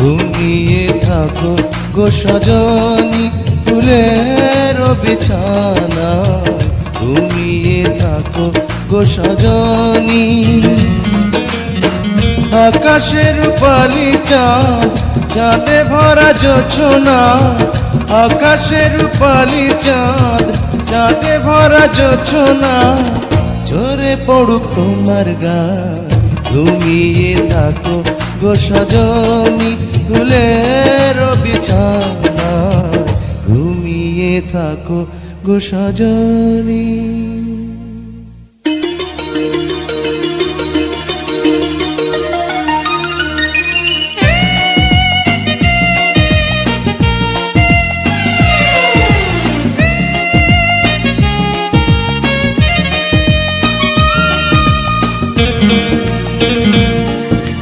ঘুমিয়ে থাকো গো সজনী ফুলের বিছানা, ঘুমিয়ে থাকো গো সজনী। আকাশের রূপালি চাঁদ, চাঁদে ভরা জোছনা, আকাশের রূপালি চাঁদ, চাঁদে ভরা জোছনা, ঝরে পড়ুক তোমার গান। ঘুমিয়ে থাকো গো সজনী ফুলের বিছানা, ঘুমিয়ে থাকো গো সজনী।